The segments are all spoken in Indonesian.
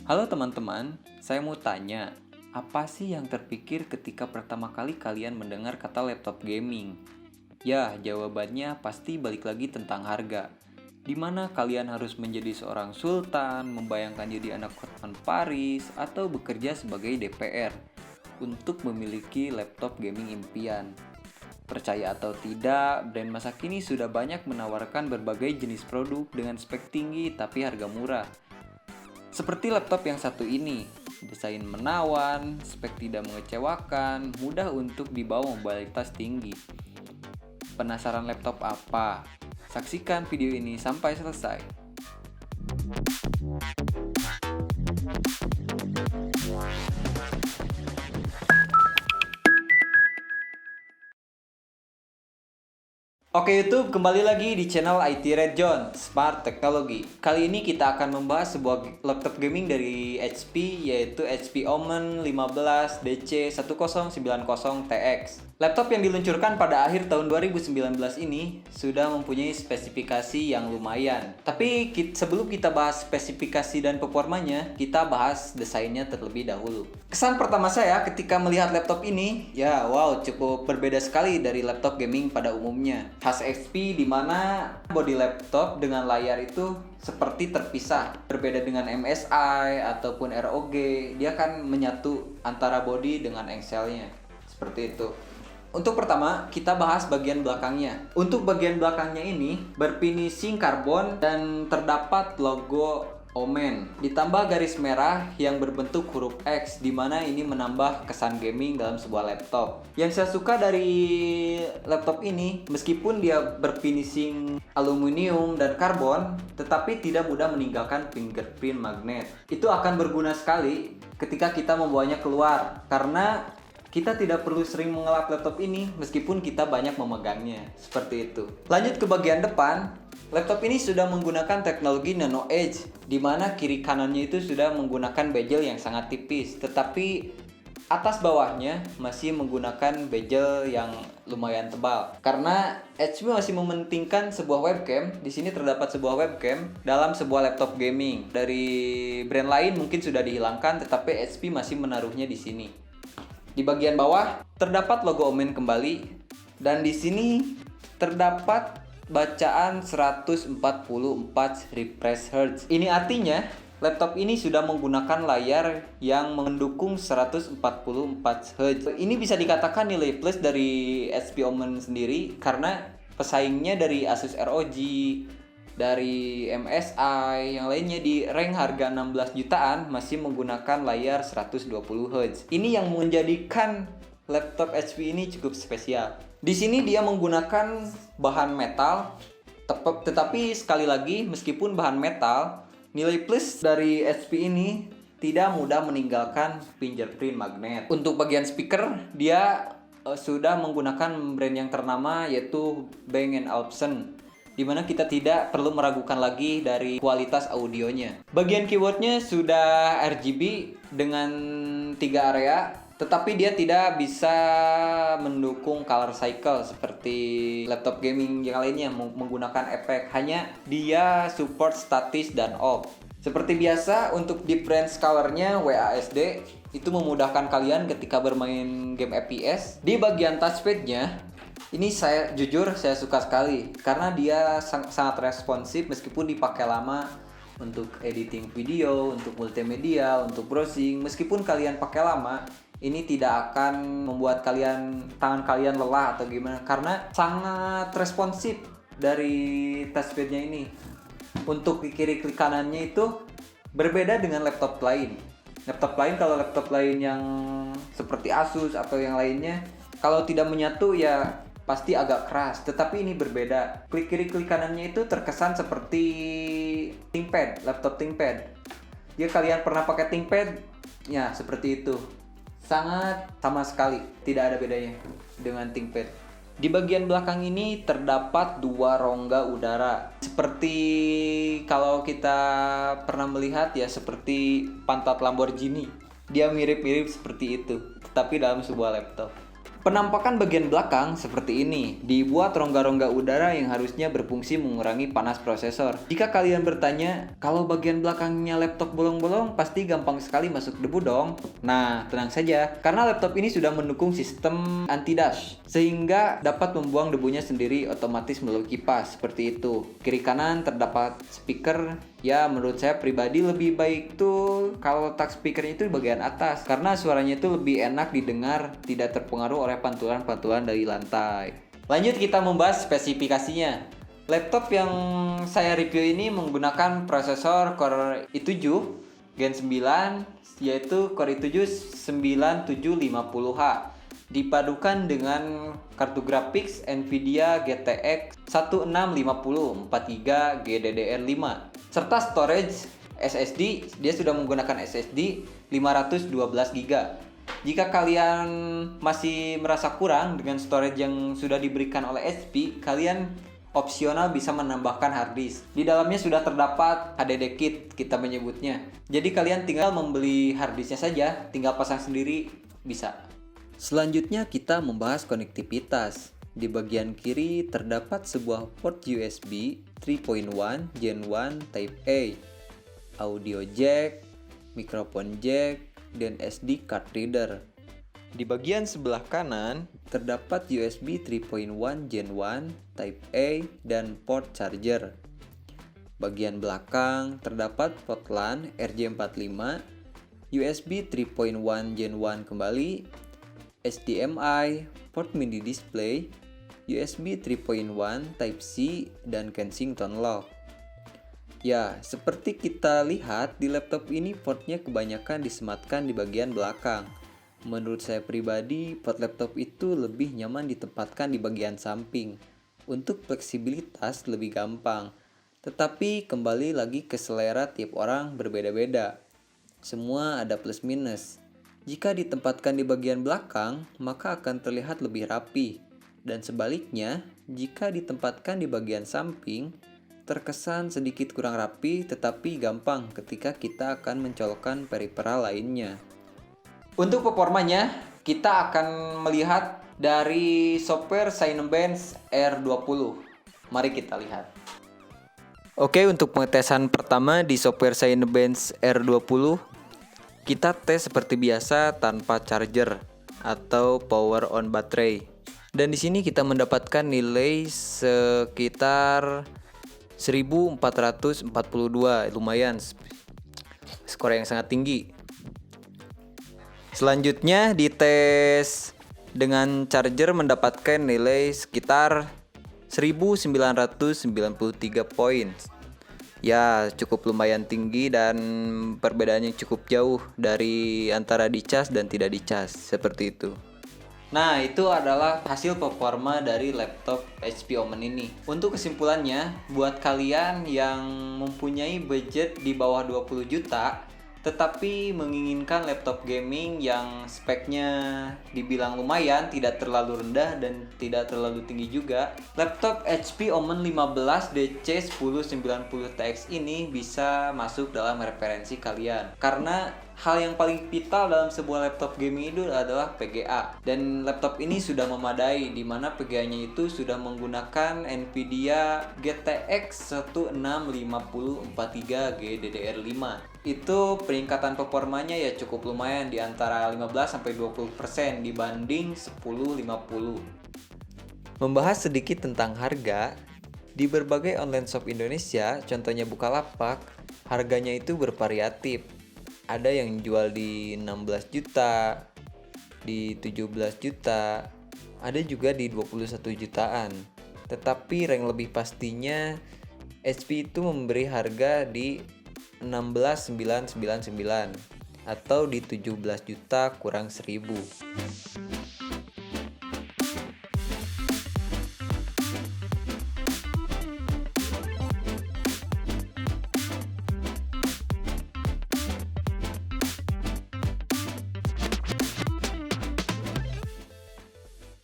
Halo teman-teman, saya mau tanya, apa sih yang terpikir ketika pertama kali kalian mendengar kata laptop gaming? Ya, jawabannya pasti balik lagi tentang harga. Di mana kalian harus menjadi seorang sultan, membayangkan jadi anak Hotman Paris, atau bekerja sebagai DPR untuk memiliki laptop gaming impian. Percaya atau tidak, brand masa kini sudah banyak menawarkan berbagai jenis produk dengan spek tinggi tapi harga murah. Seperti laptop yang satu ini, desain menawan, spek tidak mengecewakan, mudah untuk dibawa mobilitas tinggi. Penasaran laptop apa? Saksikan video ini sampai selesai. Oke YouTube, kembali lagi di channel IT Red John, Smart Technology. Kali ini kita akan membahas sebuah laptop gaming dari HP, yaitu HP Omen 15 DC1090TX. Laptop yang diluncurkan pada akhir tahun 2019 ini sudah mempunyai spesifikasi yang lumayan. Tapi sebelum kita bahas spesifikasi dan performanya, kita bahas desainnya terlebih dahulu. Kesan pertama saya ketika melihat laptop ini, ya wow, cukup berbeda sekali dari laptop gaming pada umumnya. Khas HP di mana bodi laptop dengan layar itu seperti terpisah. Berbeda dengan MSI ataupun ROG, dia kan menyatu antara bodi dengan engselnya. Seperti itu. Untuk pertama, kita bahas bagian belakangnya. Untuk bagian belakangnya ini berfinishing karbon dan terdapat logo Omen. Ditambah garis merah yang berbentuk huruf X, di mana ini menambah kesan gaming dalam sebuah laptop. Yang saya suka dari laptop ini, meskipun dia berfinishing aluminium dan karbon, tetapi tidak mudah meninggalkan fingerprint magnet. Itu akan berguna sekali ketika kita membawanya keluar, karena kita tidak perlu sering mengelap laptop ini meskipun kita banyak memegangnya. Seperti itu. Lanjut ke bagian depan. Laptop ini sudah menggunakan teknologi Nano Edge, di mana kiri kanannya itu sudah menggunakan bezel yang sangat tipis, tetapi atas bawahnya masih menggunakan bezel yang lumayan tebal. Karena HP masih mementingkan sebuah webcam, di sini terdapat sebuah webcam dalam sebuah laptop gaming. Dari brand lain mungkin sudah dihilangkan, tetapi HP masih menaruhnya di sini. Di bagian bawah terdapat logo Omen kembali, dan di sini terdapat bacaan 144 refresh hertz. Ini artinya laptop ini sudah menggunakan layar yang mendukung 144 Hz. Ini bisa dikatakan nilai plus dari HP Omen sendiri, karena pesaingnya dari Asus ROG, dari MSI, yang lainnya di rank harga 16 jutaan masih menggunakan layar 120 Hz. Ini yang menjadikan laptop HP ini cukup spesial. Di sini dia menggunakan bahan metal, tetapi sekali lagi meskipun bahan metal, nilai plus dari HP ini tidak mudah meninggalkan fingerprint magnet. Untuk bagian speaker, dia sudah menggunakan brand yang ternama yaitu Bang & Olufsen, di mana kita tidak perlu meragukan lagi dari kualitas audionya. Bagian keyboardnya sudah RGB dengan 3 area, tetapi dia tidak bisa mendukung color cycle seperti laptop gaming yang lainnya menggunakan efek. Hanya dia support statis dan off. Seperti biasa, untuk difference colornya WASD, itu memudahkan kalian ketika bermain game FPS. Di bagian touchpadnya, ini saya suka sekali karena dia sangat responsif meskipun dipakai lama untuk editing video, untuk multimedia, untuk browsing. Meskipun kalian pakai lama, ini tidak akan membuat tangan kalian lelah atau gimana, karena sangat responsif dari touchpadnya ini. Untuk kiri klik kanannya itu berbeda dengan laptop lain. Kalau laptop lain yang seperti Asus atau yang lainnya, kalau tidak menyatu ya pasti agak keras, tetapi ini berbeda. Klik kiri klik kanannya itu terkesan seperti ThinkPad, laptop ThinkPad. Jika kalian pernah pakai ThinkPad, ya seperti itu. Sangat sama sekali, tidak ada bedanya dengan ThinkPad. Di bagian belakang ini terdapat 2 rongga udara. Seperti kalau kita pernah melihat ya, seperti pantat Lamborghini. Dia mirip-mirip seperti itu, tetapi dalam sebuah laptop. Penampakan bagian belakang seperti ini, dibuat rongga-rongga udara yang harusnya berfungsi mengurangi panas prosesor. Jika kalian bertanya, kalau bagian belakangnya laptop bolong-bolong, pasti gampang sekali masuk debu dong. Nah, tenang saja, karena laptop ini sudah mendukung sistem anti-dust, sehingga dapat membuang debunya sendiri otomatis melalui kipas, seperti itu. Kiri kanan terdapat speaker. Ya, menurut saya pribadi lebih baik tuh kalau letak speakernya itu di bagian atas, karena suaranya itu lebih enak didengar, tidak terpengaruh oleh pantulan-pantulan dari lantai. Lanjut kita membahas spesifikasinya. Laptop yang saya review ini menggunakan prosesor Core i7 Gen 9, yaitu Core i7 9750H, dipadukan dengan kartu grafik Nvidia GTX 1650 43 GDDR5 serta storage SSD. Dia sudah menggunakan SSD 512 GB. Jika kalian masih merasa kurang dengan storage yang sudah diberikan oleh HP, kalian opsional bisa menambahkan hard disk. Di dalamnya sudah terdapat HDD kit, kita menyebutnya. Jadi kalian tinggal membeli hard disknya saja, tinggal pasang sendiri, bisa. Selanjutnya kita membahas konektivitas. Di bagian kiri terdapat sebuah port USB 3.1 Gen 1 Type A, audio jack, microphone jack, dan SD card reader. Di bagian sebelah kanan terdapat USB 3.1 Gen 1 Type A dan port charger. Bagian belakang terdapat port LAN RJ45, USB 3.1 Gen 1 kembali, HDMI, port mini display, USB 3.1 Type C, dan Kensington lock. Ya, seperti kita lihat di laptop ini portnya kebanyakan disematkan di bagian belakang. Menurut saya pribadi, port laptop itu lebih nyaman ditempatkan di bagian samping. Untuk fleksibilitas lebih gampang. Tetapi kembali lagi ke selera tiap orang berbeda-beda. Semua ada plus minus. Jika ditempatkan di bagian belakang, maka akan terlihat lebih rapi. Dan sebaliknya, jika ditempatkan di bagian samping, terkesan sedikit kurang rapi tetapi gampang ketika kita akan mencolokkan periferal lainnya. Untuk performanya, kita akan melihat dari software Cinebench R20. Mari kita lihat. Oke, untuk pengetesan pertama di software Cinebench R20, kita tes seperti biasa tanpa charger atau power on baterai. Dan di sini kita mendapatkan nilai sekitar 1442, lumayan, skor yang sangat tinggi. Selanjutnya di tes dengan charger mendapatkan nilai sekitar 1993 poin. Ya, cukup lumayan tinggi dan perbedaannya cukup jauh dari antara dicas dan tidak dicas, seperti itu. Nah, itu adalah hasil performa dari laptop HP Omen ini. Untuk kesimpulannya, buat kalian yang mempunyai budget di bawah 20 juta, tetapi menginginkan laptop gaming yang speknya dibilang lumayan, tidak terlalu rendah dan tidak terlalu tinggi juga, laptop HP Omen 15 DC1090Tx ini bisa masuk dalam referensi kalian. Karena hal yang paling vital dalam sebuah laptop gaming itu adalah PGA, dan laptop ini sudah memadai, di mana PGA-nya itu sudah menggunakan Nvidia GTX 1650 43 GDDR5. Itu peningkatan performanya ya cukup lumayan, di antara 15-20% dibanding 1050. Membahas sedikit tentang harga, di berbagai online shop Indonesia, contohnya Bukalapak, harganya itu bervariatif. Ada yang jual di 16 juta, di 17 juta, ada juga di 21 jutaan. Tetapi rank lebih pastinya HP itu memberi harga di 16.999 atau di 17 juta kurang 1.000.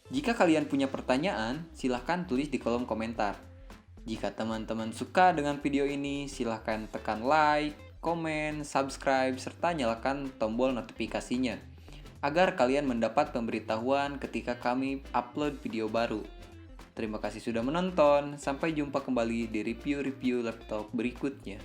Jika kalian punya pertanyaan, silahkan tulis di kolom komentar. Jika teman-teman suka dengan video ini, silahkan tekan like, komen, subscribe, serta nyalakan tombol notifikasinya. agar kalian mendapat pemberitahuan ketika kami upload video baru. Terima kasih sudah menonton, sampai jumpa kembali di review-review laptop berikutnya.